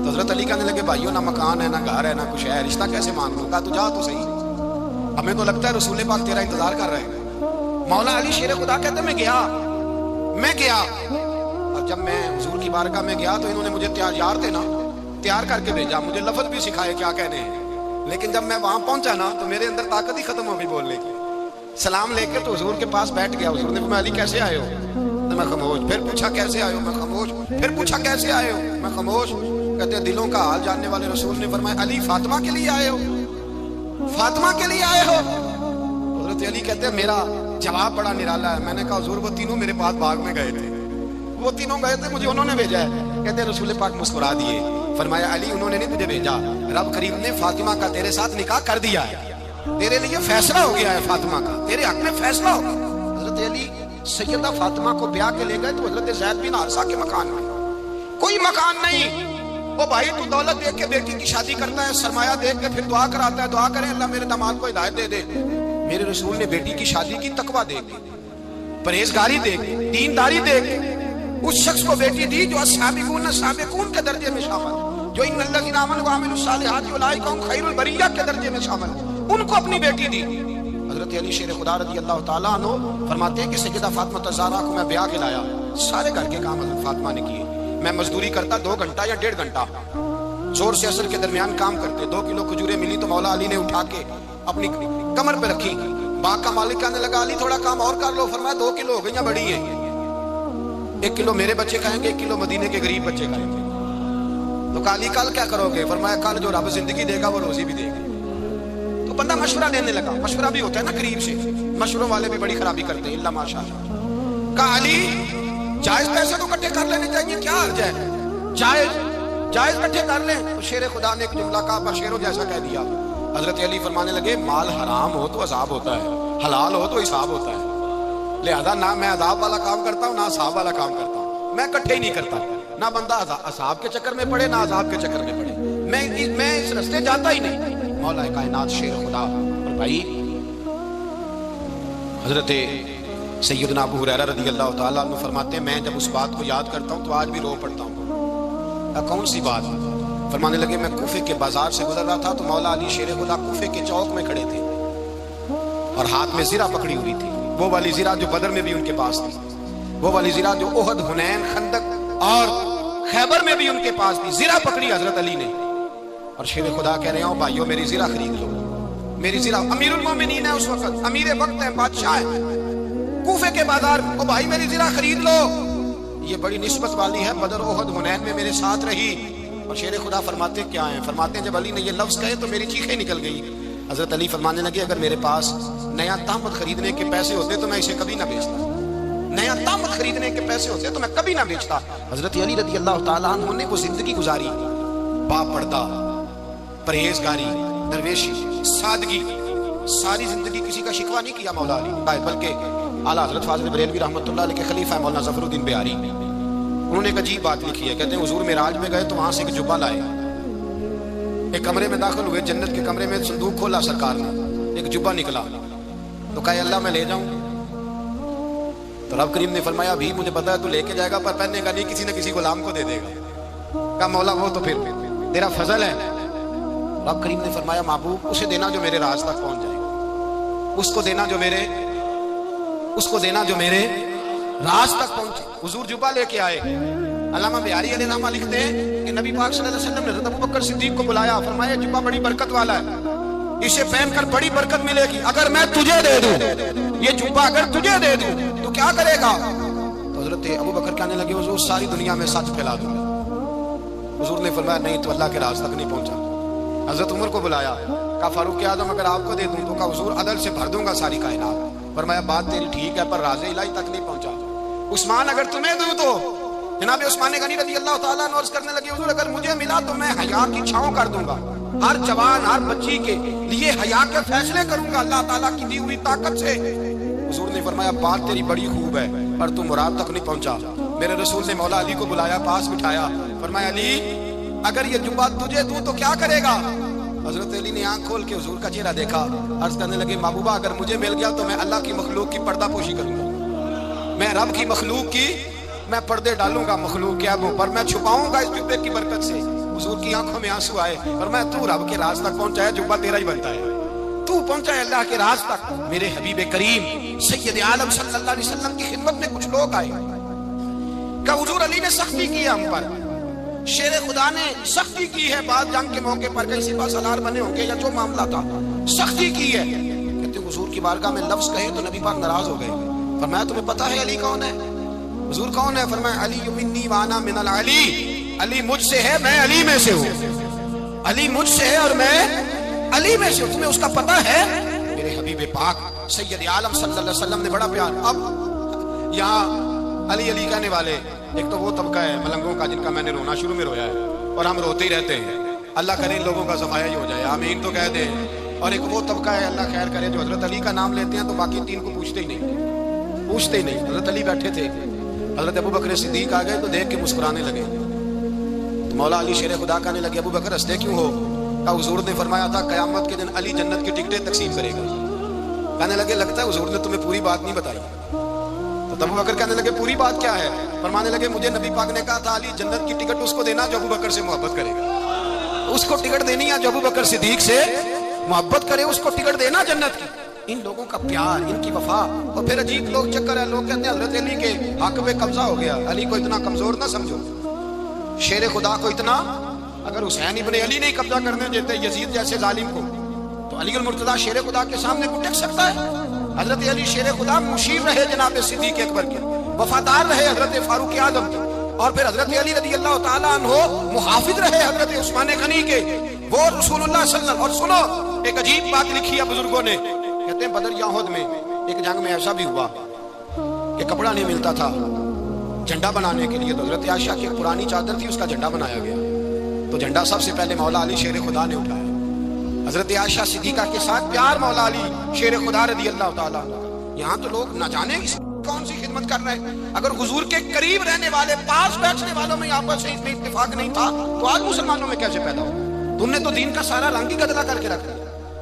تو حضرت علی کہنے لگے بھائیو نہ مکان ہے نہ گھر ہے نہ کچھ ہے، رشتہ کیسے مان لوں؟ کہا تو جا تو صحیح، ہمیں تو لگتا ہے رسول پاک تیرا انتظار کر رہے ہیں۔ مولا علی شیر خدا کہتے میں گیا اور جب میں حضور کی بارگاہ میں گیا تو انہوں نے مجھے یار تھے نا تیار کر کے بھیجا، مجھے لفظ بھی سکھائے کیا کہنے ہیں، لیکن جب میں وہاں پہنچا نا تو میرے اندر طاقت ہی ختم ہو گئی بولنے کی۔ سلام لے کے تو حضور کے پاس بیٹھ گیا، حضور نے فرمایا علی کیسے آئے ہو؟ تو میں خاموش، پھر پوچھا کیسے آئے ہو؟ میں خاموش، پھر پوچھا کیسے آئے ہو؟ میں خاموش۔ کہتے ہیں دلوں کا حال جاننے والے رسول نے فرمایا علی فاطمہ کے لیے آئے ہو؟ فاطمہ کے لیے آئے ہو؟ حضرت علی کہتے ہیں میرا جواب بڑا نرالا ہے، میں نے کہا حضور وہ تینوں میرے پاس باغ میں گئے تھے، وہ تینوں گئے تھے، مجھے انہوں نے بھیجا ہے۔ کہتے ہیں رسول پاک مسکرا دیے، فرمایا علی انہوں نے نہیں تجھے بھیجا، رب کریم نے فاطمہ کا تیرے ساتھ نکاح کر دیا ہے، تیرے لیے فیصلہ ہو گیا ہے، فاطمہ کا تیرے حق میں فیصلہ ہو گیا۔ حضرت علی سیدہ فاطمہ کو بیاہ کے لے گئے تو حضرت زید بن حارثہ کے مکان میں، کوئی مکان نہیں۔ وہ بھائی تو دولت دیکھ کے بیٹی کی شادی کرتا ہے، سرمایہ دیکھ کے پھر دعا کراتا ہے، دعا کریں اللہ میرے داماد کو ہدایت دے دے۔ میرے رسول نے بیٹی کی شادی کی تقویٰ دیکھ کے، پرہیزگاری دیکھ کے، دینداری دیکھ کے اس شخص کو بیٹی دی جو السابقون السابقون کے درجے میں شامل، جو ان الذین آمنوا وعملوا الصالحات اولئک هم خیر البریہ کے درجے میں شامل، ان کو اپنی بیٹی دی۔ حضرت علی شیر خدا رضی اللہ تعالیٰ عنہ فرماتے ہیں کہ سیدہ فاطمہ الزہرا کو میں بیاہ کے لایا، سارے گھر کے کام حضرت فاطمہ نے کیے، میں مزدوری کرتا 2 گھنٹہ یا 1.5 گھنٹہ، زور سے عصر کے درمیان کام کرتے، 2 کلو کھجوریں ملی تو مولا علی نے اٹھا کے اپنی کمر پہ رکھی، باغ کا مالک کہنے لگا علی تھوڑا کام اور کر لو، فرمایا 2 کلو ہو گئی ہیں، بڑی ہیں، 1 کلو میرے بچے کھائیں گے، 1 کلو مدینے کے غریب بچے کھائیں گے۔ تو کہا علی کل کیا کرو گے؟ فرمایا کل جو رب زندگی دے گا وہ روزی بھی دے گا۔ تو بندہ مشورہ دینے لگا، مشورہ بھی ہوتا ہے نا قریب سے، مشوروں والے بھی بڑی خرابی کرتے ہیں اللہ ماشاءاللہ۔ کہا علی جائز پیسے تو اکٹھے کر لینے چاہیے، کیا حرج ہے، جائز اکٹھے کر لیں۔ تو شیر خدا نے ایک جملہ کہا پر شیروں جیسا کہہ دیا۔ حضرت علی فرمانے لگے مال حرام ہو تو عذاب ہوتا ہے، حلال ہو تو حساب ہوتا ہے، لہذا نہ میں عذاب والا کام کرتا ہوں نہ حساب والا کام کرتا ہوں، میں اکٹھے ہی نہیں کرتا، نہ بندہ عذاب کے چکر میں پڑے نہ عذاب کے چکر میں پڑے، میں اس رستے جاتا ہی نہیں۔ مولا کائنات شیر خدا اور بھائی حضرت سیدنا ابو ہریرہ رضی اللہ تعالیٰ عنہ فرماتے ہیں میں جب اس بات کو یاد کرتا ہوں تو آج بھی رو پڑتا ہوں۔ کون سی بات؟ فرمانے لگے میں کوفے کے بازار سے گزر رہا تھا تو مولا علی شیر خدا کوفے کے چوک میں کھڑے تھے اور ہاتھ میں زرہ پکڑی ہوئی تھی، وہ والی زرہ جو بدر میں بھی ان کے پاس تھی، وہ والی زرہ جو احد، حنین، خندق اور خیبر میں بھی ان کے پاس تھی، زرہ پکڑی حضرت علی نے اور شیر خدا کہہ رہے ہوں بھائیو میری زرہ خرید لو، میری زرہ۔ امیر المومنین ہے اس وقت، امیر وقت ہے، بادشاہ ہے، کوفے کے بازار میں، او بھائی میری زرہ خرید لو، یہ بڑی نسبت والی ہے، بدر، احد، حنین میں میرے ساتھ رہی۔ اور شیر خدا فرماتے کیا ہیں؟ فرماتے ہیں جب علی نے یہ لفظ کہے تو میری چیخیں نکل گئی۔ حضرت علی فرمانے لگے اگر میرے پاس نیا تامت خریدنے کے پیسے ہوتے تو میں اسے کبھی نہ بیچتا، نیا تامت خریدنے کے پیسے ہوتے تو میں کبھی نہ بیچتا۔ حضرت علی رضی اللہ تعالیٰ عنہ نے وہ زندگی گزاری، با پردہ، پرہیزگاری، درویشی، سادگی، ساری زندگی کسی کا شکوہ نہیں کیا مولا علی، بلکہ اعلیٰ حضرت فاضل بریلوی رحمۃ اللہ علیہ کے خلیفہ مولانا ظفر الدین بہاری، انہوں نے ایک عجیب بات لکھی ہے، کہتے ہیں حضور معراج میں گئے تو وہاں سے ایک جبہ لائے، ایک کمرے میں داخل ہوئے، جنت کے کمرے میں صندوق کھولا سرکار نے، ایک جبہ نکلا تو کہا اللہ میں لے جاؤں؟ تو رب کریم نے فرمایا بھی مجھے پتا ہے تو لے کے جائے گا پر پہننے کا نہیں، کسی نہ کسی غلام کو دے دے گا۔ کہا مولا وہ تو پھر تیرا فضل ہے۔ رب کریم نے فرمایا محبوب اسے دینا جو میرے راز تک پہنچ جائے گا، اس کو دینا جو میرے راز تک پہنچے۔ حضور جبہ لے کے آئے۔ علامہ بہاری علیہ رحمہ لکھتے ہیں کہ نبی پاک صلی اللہ علیہ وسلم نے حضرت ابوبکر صدیق کو بلایا، فرمایا جبہ بڑی برکت والا ہے، اسے پہن کر بڑی برکت ملے گی، اگر میں تجھے دے دوں، یہ جبہ اگر تجھے دے دوں تو کیا کرے گا؟ تو حضرت ابوبکر کہنے لگے حضور ساری دنیا میں سچ پھیلا دوں گا۔ حضور نے فرمایا نہیں تو اللہ کے راز تک نہیں پہنچا۔ حضرت عمر کو بلایا، کہا فاروق اعظم اگر آپ کو دے دوں تو کہا حضور عدل سے بھر دوں گا ساری کائنات۔ فرمایا بات تیری ٹھیک ہے پر راز الہی تک نہیں پہنچا۔ عثمان اگر تمہیں دوں تو جناب عثمان غنی رضی اللہ تعالیٰ عنہ عرض کرنے لگے حضور اگر مجھے ملا تو میں حیا کی چھاؤں کر دوں گا، ہر جوان ہر بچی کے لیے حیا کے فیصلے کروں گا اللہ تعالیٰ کی دی ہوئی طاقت سے۔ حضور نے فرمایا بات تیری بڑی خوب ہے پر تو مراد تک نہیں پہنچا۔ میرے رسول نے مولا علی کو بلایا، پاس بٹھایا، فرمایا علی اگر یہ جبہ تجھے دوں تو کیا کرے گا؟ حضرت علی نے آنکھ کھول کے حضور کا چہرہ دیکھا، عرض کرنے لگے محبوبہ اگر مجھے مل گیا تو میں اللہ کی مخلوق کی پردہ پوشی کروں گا، میں رب کی مخلوق کی میں پردے ڈالوں گا مخلوق کے ابوں پر، میں چھپاؤں گا اس جبے کی برکت سے۔ حضور کی آنکھوں میں آنسو آئے اور میں تو رب کے راز تک پہنچا ہے، جبہ تیرا ہی بنتا ہے، تو پہنچا ہے اللہ کے راز تک۔ میرے حبیب کریم سید عالم صلی اللہ علیہ وسلم کی خدمت میں کچھ لوگ آئے کہ حضور علی نے سختی کی ہم پر، شیر خدا نے سختی کی ہے، بعد جنگ کے موقع پر کسی پاس سالار بنے ہوں گے یا جو معاملہ تھا سختی کی ہے۔ کہتے ہیں حضور کی بارگاہ میں لفظ کہے تو نبی پاک ناراض ہو گئے۔ فرمایا تمہیں پتا ہے علی کون ہے؟ حضور کون ہے؟ فرمایا علی منی وانا من العلی، علی مجھ سے ہے میں علی میں سے ہوں، علی مجھ سے ہے اور میں علی میں سے ہوں، تمہیں اس کا پتہ ہے؟ میرے حبیب پاک سید عالم صلی اللہ علیہ وسلم نے بڑا پیار۔ اب یہاں علی علی کہنے والے ایک تو وہ طبقہ ہے ملنگوں کا جن کا میں نے رونا شروع میں رویا ہے اور ہم روتے ہی رہتے ہیں، اللہ کرے ان لوگوں کا صفایا ہی ہو جائے، آمین تو کہہ دیں۔ اور ایک وہ طبقہ ہے اللہ خیر کرے جو حضرت علی کا نام لیتے ہیں تو باقی تین کو پوچھتے ہی نہیں۔ حضرت علی بیٹھے تھے، حضرت ابوبکر صدیق آ گئے تو دیکھ کے مسکرانے لگے، تو مولا علی شیر خدا کہنے لگے ابوبکر ہنستے کیوں ہو؟ کہا حضور نے فرمایا تھا قیامت کے دن علی جنت کی ٹکٹیں تقسیم کرے گا۔ کہنے لگے لگتا ہے حضور نے تمہیں پوری بات نہیں بتائی۔ تو ابوبکر کہنے لگے پوری بات کیا ہے؟ فرمانے لگے مجھے نبی پاک نے کہا تھا علی جنت کی ٹکٹ اس کو دینا جو ابوبکر سے محبت کرے گا، اس کو ٹکٹ دینی ہے جو ابوبکر صدیق سے محبت کرے، اس کو ٹکٹ دینا جنت کی۔ ان لوگوں کا پیار، ان کی وفا، اور پھر عجیب لوگ چکر ہے، لوگ کہتے ہیں حضرت علی کے حق میں قبضہ ہو گیا، علی کو اتنا کمزور نہ سمجھو، شیر خدا کو اتنا، اگر حسین ابن علی نہیں قبضہ کرنے دیتے یزید جیسے ظالم کو تو علی المرتضیٰ شیر خدا کے سامنے کو ٹک سکتا ہے؟ حضرت علی شیر خدا مشیر رہے جناب صدیق اکبر کے، وفادار رہے حضرت فاروق اعظم کے، اور پھر حضرت علی رضی اللہ تعالیٰ عنہ محافظ رہے حضرت عثمان غنی کے، وہ رسول اللہ صلی اللہ علیہ وسلم۔ اور سنو ایک عجیب بات لکھی ہے بزرگوں نے، کہتے ہیں بدر یا احد میں ایک جنگ میں ایسا بھی ہوا کہ کپڑا نہیں ملتا تھا جھنڈا بنانے کے لیے، تو حضرت عائشہ کی پرانی چادر تھی، اس کا جھنڈا بنایا گیا، تو جھنڈا سب سے پہلے مولا علی شیر خدا نے اٹھایا۔ حضرت عائشہ صدیقہ کے ساتھ پیار مولا علی شیر خدا رضی اللہ تعالیٰ۔ یہاں تو لوگ نہ جانے کون سی خدمت کر رہے ہیں، اگر حضور کے قریب رہنے والے پاس بیٹھنے والوں میں آپس میں اتفاق نہیں تھا تو آج مسلمانوں میں کیسے پیدا ہو؟ تم نے تو دین کا سارا رنگ ہی گدلا کر کے رکھ دیا،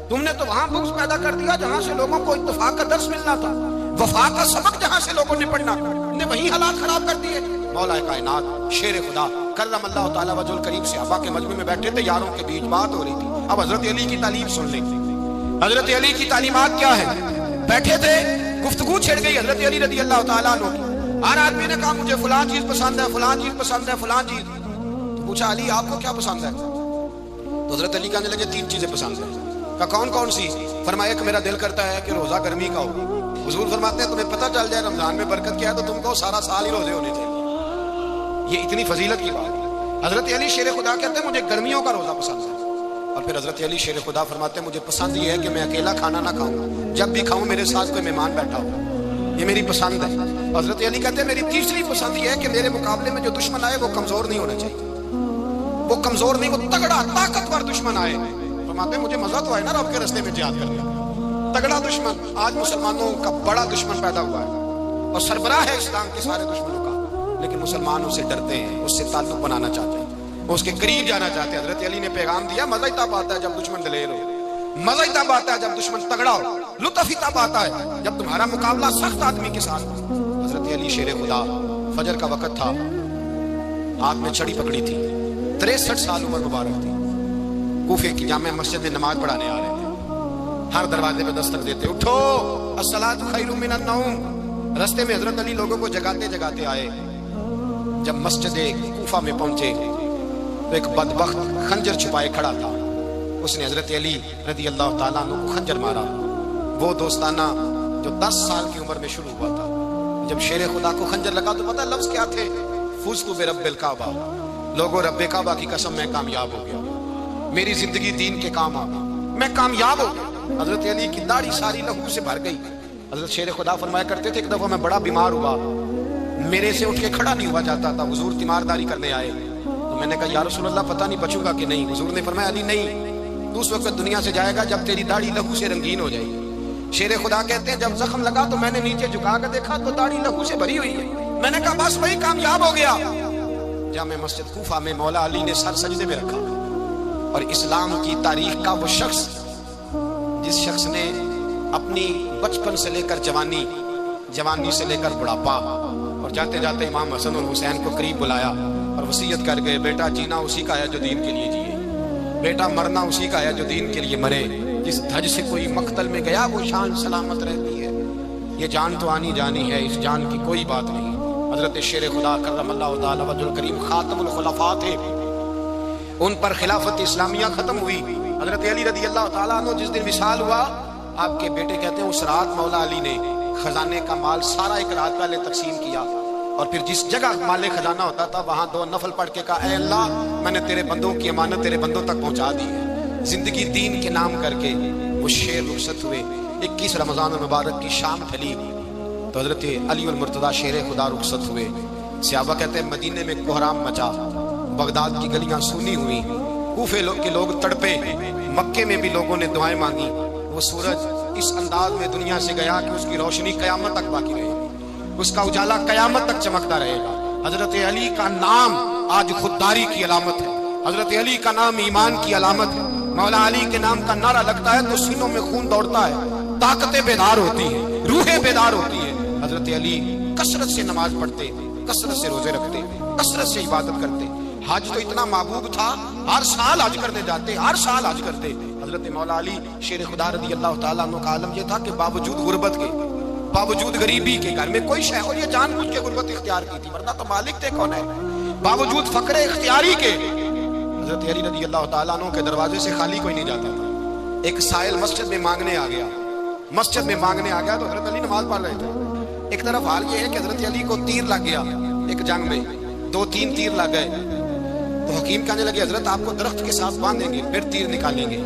تم نے تو وہاں بغض پیدا کر دیا جہاں سے لوگوں کو اتفاق کا درس ملنا تھا، وفا کا سبق جہاں سے لوگوں نے پڑھنا، نے وہی حالات خراب کر دیے۔ مولا کائنات شیر خدا کرم اللہ تعالیٰ وجہ الکریم صحابہ کے مجمع میں بیٹھے تھے، یاروں کے بیچ بات ہو رہی تھی۔ اب حضرت علی کی تعلیم سن لیں، حضرت علی کی تعلیمات کیا ہے؟ بیٹھے تھے گفتگو چھڑ گئی حضرت علی رضی اللہ تعالیٰ عنہ کی. ہر آدمی نے کہا مجھے فلاں چیز پسند ہے، فلاں چیز پسند ہے، فلاں چیز. تو پوچھا علی آپ کو کیا پسند ہے؟ تو حضرت علی کہنے لگے 3 چیزیں پسند ہیں. کہا کون کون سی؟ فرمایا کہ میرا دل کرتا ہے کہ روزہ گرمی کا ہو. حضور فرماتے ہیں تمہیں پتہ چل جائے رمضان میں برکت کیا ہے تو تم کو سارا سال ہی روزے ہونے چاہیے. یہ اتنی فضیلت کی بات ہے. حضرت علی شیر خدا کہتے ہیں مجھے گرمیوں کا روزہ پسند ہے. اور پھر حضرت علی شیر خدا فرماتے ہیں مجھے پسند یہ ہے کہ میں اکیلا کھانا نہ کھاؤں، جب بھی کھاؤں میرے ساتھ کوئی مہمان بیٹھا ہو. یہ میری پسند ہے. حضرت علی کہتے ہیں میری تیسری پسند یہ ہے کہ میرے مقابلے میں جو دشمن آئے وہ کمزور نہیں ہونا چاہیے. وہ کمزور نہیں، وہ تگڑا طاقتور دشمن آئے. فرماتے ہیں مجھے مزہ تو آئے نا رب کے راستے میں جہاد کرنے. تگڑا دشمن. آج مسلمانوں کا بڑا دشمن پیدا ہوا ہے اور سربراہ ہے اسلام کے سارے دشمنوں کا، لیکن مسلمان اسے ڈرتے ہیں، اس سے تعلق بنانا چاہتے ہیں، اس کے قریب جانا چاہتے ہیں. حضرت علی نے پیغام دیا مزہ ہی تب آتا ہے جب دشمن دلیر ہو، مزہ ہی تب آتا ہے جب دشمن تگڑا ہو، لطف ہی تب آتا ہے جب تمہارا مقابلہ سخت آدمی کے ساتھ ہو. حضرت علی شیر خدا، فجر کا وقت تھا، ہاتھ میں چھڑی پکڑی تھی، 63 سال عمر مبارک تھی. کوفے کی جامع مسجد میں نماز پڑھانے آ رہے تھے. ہر دروازے پہ دستک دیتے اٹھو الصلاۃ خیر من النوم. رستے میں حضرت علی لوگوں کو جگاتے جگاتے آئے. جب مسجد کوفہ میں پہنچے تو ایک بدبخت خنجر چھپائے کھڑا تھا. اس نے حضرت علی رضی اللہ تعالیٰ عنہ کو خنجر مارا. وہ دوستانہ جو 10 سال کی عمر میں شروع ہوا تھا. جب شیر خدا کو خنجر لگا تو پتہ لفظ کیا تھے؟ فزت برب الکعبہ. لوگوں رب کعبہ کی قسم میں کامیاب ہو گیا، میری زندگی دین کے کام آ گئی، میں کامیاب ہو گیا. حضرت علی کی داڑھی ساری لہو سے بھر گئی. حضرت شیر خدا فرمایا کرتے تھے ایک دفعہ میں بڑا بیمار ہوا، میرے سے اٹھ کے کھڑا نہیں ہوا جاتا تھا. حضور تیمارداری کرنے آئے تو میں نے کہا یا رسول اللہ پتہ نہیں بچوں گا کہ نہیں. حضور نے فرمایا علی نہیں، تو اس وقت دنیا سے جائے گا جب تیری داڑھی لہو سے رنگین ہو جائے گی. شیر خدا کہتے ہیں جب زخم لگا تو میں نے نیچے جھکا کر دیکھا تو داڑھی لہو سے بھری ہوئی ہے. میں نے کہا بس وہی کامیاب ہو گیا. جامع مسجد کوفہ میں مولا علی نے سر سجدے میں رکھا اور اسلام کی تاریخ کا وہ شخص جس شخص نے اپنی بچپن سے لے کر جوانی، جوانی سے لے کر بڑھاپا اور جاتے جاتے امام حسن اور حسین کو قریب بلایا اور وصیت کر گئے بیٹا جینا اسی کا ہے جو دین کے لیے جیے، بیٹا مرنا اسی کا ہے جو دین کے لیے مرے. جس دھج سے کوئی مقتل میں گیا وہ شان سلامت رہتی ہے. یہ جان تو آنی جانی ہے، اس جان کی کوئی بات نہیں. حضرت شیر خدا کرم اللہ تعالی وجہ الکریم خاتم الخلفاء تھے، ان پر خلافت اسلامیہ ختم ہوئی. حضرت علی رضی اللہ تعالیٰ عنہ جس دن وصال ہوا، آپ کے بیٹے کہتے ہیں اس رات مولا علی نے خزانے کا مال سارا ایک رات پہلے تقسیم کیا اور پھر جس جگہ مال خزانہ ہوتا تھا وہاں 2 نفل پڑھ کے کہا اے اللہ میں نے تیرے بندوں کی امانت تیرے بندوں تک پہنچا دی ہے. زندگی دین کے نام کر کے وہ شیر رخصت ہوئے. 21 رمضان المبارک کی شام ڈھلی تو حضرت علی المرتضیٰ شیر خدا رخصت ہوئے. صحابہ کہتے ہیں مدینے میں کوہرام مچا، بغداد کی گلیاں سونی ہوئی، کوفے کے لوگ تڑپے، مکے میں بھی لوگوں نے دعائیں مانگی. وہ سورج اس انداز میں دنیا سے گیا کہ اس کی روشنی قیامت تک باقی رہے گی، اس کا اجالا قیامت تک چمکتا رہے گا. حضرت علی کا نام آج خودداری کی علامت ہے، حضرت علی کا نام ایمان کی علامت ہے. مولا علی کے نام کا نعرہ لگتا ہے تو سینوں میں خون دوڑتا ہے، طاقتیں بیدار ہوتی ہیں، روحیں بیدار ہوتی ہیں. حضرت علی کثرت سے نماز پڑھتے، کثرت سے روزے رکھتے، کثرت سے عبادت کرتے. حج تو اتنا محبوب تھا، ہر سال حج کرنے جاتے، ہر سال حج کرتے. حضرت مولا علی شیر خدا رضی اللہ تعالیٰ عنہ کا عالم یہ تھا کہ باوجود غربت کے، باوجود غریبی کے، گھر میں کوئی شے، اور یہ جان بوجھ کے غربت اختیار کی تھی ورنہ تو مالک تھے کون ہے، باوجود فقر اختیاری کے حضرت علی رضی اللہ تعالیٰ عنہ کے دروازے سے خالی کوئی نہیں جاتا تھا. ایک سائل مسجد میں مانگنے آ گیا، مسجد میں مانگنے آ گیا تو حضرت علی نماز پڑھ رہے تھے. ایک طرف حال یہ ہے کہ حضرت علی کو تیر لگ گیا، ایک جنگ میں 2-3 تیر لگ گئے تو حکیم کہنے لگے حضرت آپ کو درخت کے ساتھ باندھیں گے پھر تیر نکالیں گے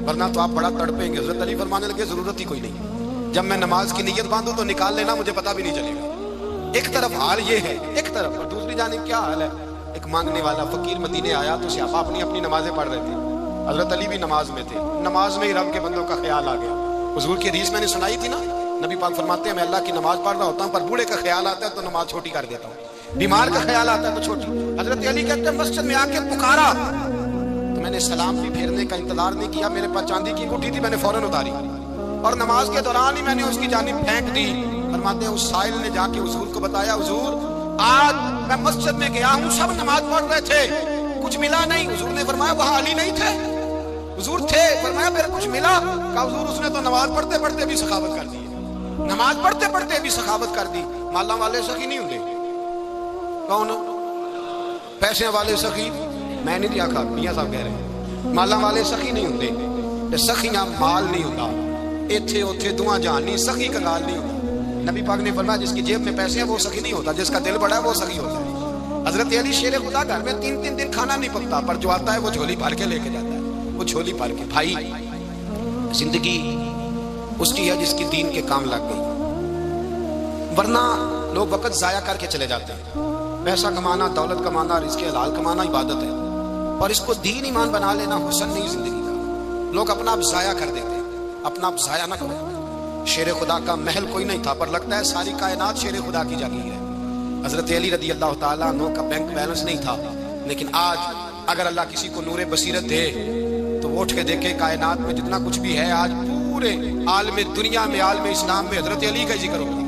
ورنہ تو آپ بڑا تڑپیں گے. حضرت علی فرمانے لگے ضرورت ہی کوئی نہیں، جب میں نماز کی نیت باندھوں تو نکال لینا مجھے پتہ بھی نہیں چلے گا. ایک طرف حال یہ ہے، ایک طرف، اور دوسری جانب کیا حال ہے. ایک مانگنے والا فقیر مدینے آیا تو صحابہ اپنی اپنی نمازیں پڑھ رہے تھے، حضرت علی بھی نماز میں تھے. نماز میں ہی رب کے بندوں کا خیال آ گیا. حضور کی حدیث میں نے سنائی تھی نا، نبی پاک فرماتے ہیں میں اللہ کی نماز پڑھ رہا ہوتا ہوں پر بوڑھے کا خیال آتا ہے تو نماز چھوٹی کر دیتا ہوں، بیمار کا خیال آتا ہے تو چھوٹی. حضرت علی کہتے ہیں مسجد میں آ کے پکارا تو میں نے سلام بھی پھیرنے کا انتظار نہیں کیا، میرے پاس چاندی کی انگوٹھی تھی میں نے فوراً اتاری اور نماز کے دوران ہی میں نے اس کی جانب پھینک دی. فرماتے ہیں اس سائل نے جا کے حضور کو بتایا حضور آج میں مسجد میں گیا ہوں، سب نماز پڑھ رہے تھے، کچھ ملا نہیں. حضور نے فرمایا وہاں علی نہیں تھے؟ حضور تھے. فرمایا پھر کچھ ملا؟ کہا حضور اس نے تو نماز پڑھتے پڑھتے بھی سخاوت کر دی. نماز پڑھتے پڑھتے بھی سخاوت کر دی. مالاں والے سخی نہیں ہوندے. کون؟ پیسے والے سخی میں نہیں دیا کھا, میاں صاحب کہہ رہے ہیں مالاں والے سخی نہیں ہوندے. تے سخیاں مال نہیں ہوندا, ایتھے اوتھے دعا جان نہیں, سخی کنگال نہیں ہوتا. نبی پاک نے فرمایا جس کی جیب میں پیسے ہیں وہ سخی نہیں ہوتا, جس کا دل بڑا ہے وہ سخی ہوتا ہے. حضرت علی شیر خدا گھر میں 3 دن کھانا نہیں پکتا, پر جو آتا ہے وہ جھولی بھر کے لے کے جاتا ہے. وہ جھولی بھر کے. بھائی زندگی اس کی ہے جس کی دین کے کام لگ گئی, ورنہ لوگ وقت ضائع کر کے چلے جاتے ہیں. پیسہ کمانا, دولت کمانا, رزق حلال کمانا عبادت ہے, اور اس کو دین ایمان بنا لینا حسن نہیں زندگی کا. لوگ اپنا آپ ضائع کر دیتے ہیں. اپنا آپ ضائع نہ کرو. شیر خدا کا محل کوئی نہیں تھا, پر لگتا ہے ساری کائنات شیر خدا کی جاگیر ہے. حضرت علی رضی اللہ تعالیٰ عنہ کا بینک بیلنس نہیں تھا, لیکن آج اگر اللہ کسی کو نور بصیرت دے تو وہ اٹھ کے دیکھے کائنات میں جتنا کچھ بھی ہے آج پورے عالم دنیا میں, عالم اسلام میں حضرت علی کا ذکر ہوگا.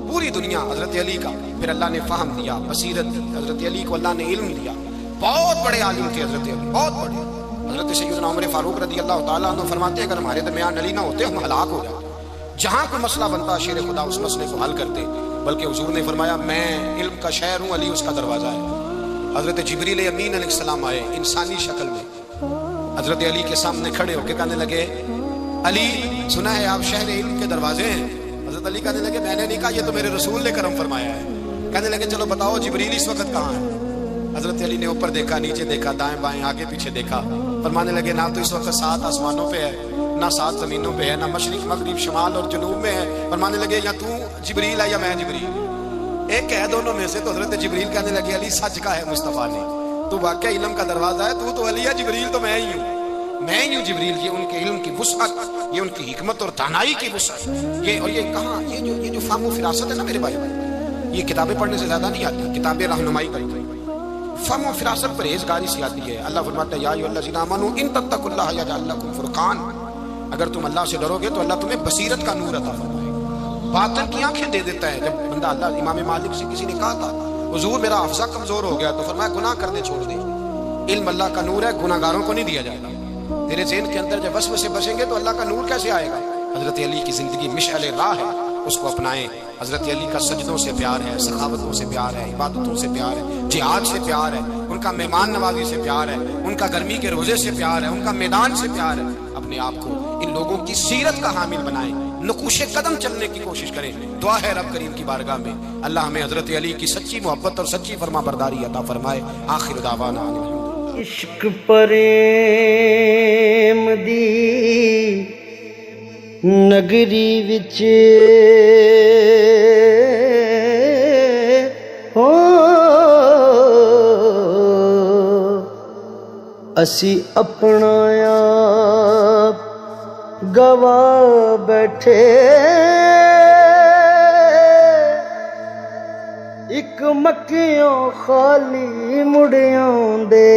پوری دنیا حضرت علی کا. پھر اللہ نے فہم دیا, بصیرت دی. حضرت علی کو اللہ نے علم دیا. بہت بڑے عالم تھے حضرت علی, بہت بڑے. حضرت سیدنا عمر فاروق رضی اللہ تعالیٰ عنہ فرماتے ہیں اگر ہمارے درمیان علی نہ ہوتے ہم ہلاک ہو جاتے. جہاں کوئی مسئلہ بنتا شیر خدا اس مسئلے کو حل کرتے, بلکہ حضور نے فرمایا میں علم کا شہر ہوں, علی اس کا دروازہ ہے. حضرت جبریل امین علیہ السلام آئے انسانی شکل میں, حضرت علی کے سامنے کھڑے ہو کے کہنے لگے علی سنا ہے آپ شہر علم کے دروازے ہیں. حضرت علی کہنے لگے میں نے نہیں کہا, یہ تو میرے رسول نے کرم فرمایا ہے. کہنے لگے چلو بتاؤ جبریل اس وقت کہاں ہے. حضرت علی نے اوپر دیکھا, نیچے دیکھا, دائیں بائیں آگے پیچھے دیکھا. فرمانے لگے نہ تو اس وقت 7 آسمانوں پہ ہے, نہ 7 زمینوں پہ ہے, نہ مشرق مغرب شمال اور جنوب میں ہے. فرمانے لگے یا تو جبریل ہے یا میں جبریل, ایک ہے دونوں میں سے. تو حضرت جبریل کہنے لگے علی سچ کا ہے مصطفیٰ نے, تو واقعہ علم کا دروازہ ہے, تو علی ہے, جبریل تو میں ہی ہوں. میں ہی ہوں جبریل. یہ ان کے علم کی وسعت, یہ ان کی حکمت اور دانائی کی وسعت. یہ اور یہ کہاں, یہ جو فہم و فراست ہے نا میرے بھائی, یہ کتابیں پڑھنے سے زیادہ نہیں آتی, کتابیں رہنمائی کرتی. فہم و فراست پرہیزگاری سے آتی ہے. اللہ فرماتا ہے یا ایھا الذین آمنوا ان تتقوا اللہ یجعل لکم فرقان, اگر تم اللہ سے ڈرو گے تو اللہ تمہیں بصیرت کا نور عطا فرمائے گا, باطن کی آنکھیں دے دیتا ہے. جب بندہ اللہ, امام مالک سے کسی نے کہا تھا حضور میرا حافظہ کمزور ہو گیا, تو فرمایا گناہ کرنے چھوڑ دے. علم اللہ کا نور ہے, گناہ گاروں کو نہیں دیا جاتا. تیرے ذہن کے اندر جب وسوسے بسیں گے تو اللہ کا نور کیسے آئے گا. حضرت علی کی زندگی مشعل راہ ہے, اس کو اپنائیں. حضرت علی کا سجدوں سے پیار ہے, سخاوتوں سے پیار ہے, عبادتوں سے پیار ہے, جہاد سے پیار ہے, ان کا مہمان نوازی سے پیار ہے, ان کا گرمی کے روزے سے پیار ہے, ان کا میدان سے پیار ہے. اپنے آپ کو ان لوگوں کی سیرت کا حامل بنائیں, نقوش قدم چلنے کی کوشش کریں. دعا ہے رب کریم کی بارگاہ میں اللہ ہمیں حضرت علی کی سچی محبت اور سچی فرما برداری عطا فرمائے. آخر دعوانا عشق پریم دی نگری وچ ہو اسی اپنا آپ گوا بیٹھے, ایک مکیوں خالی مڑیاں دے.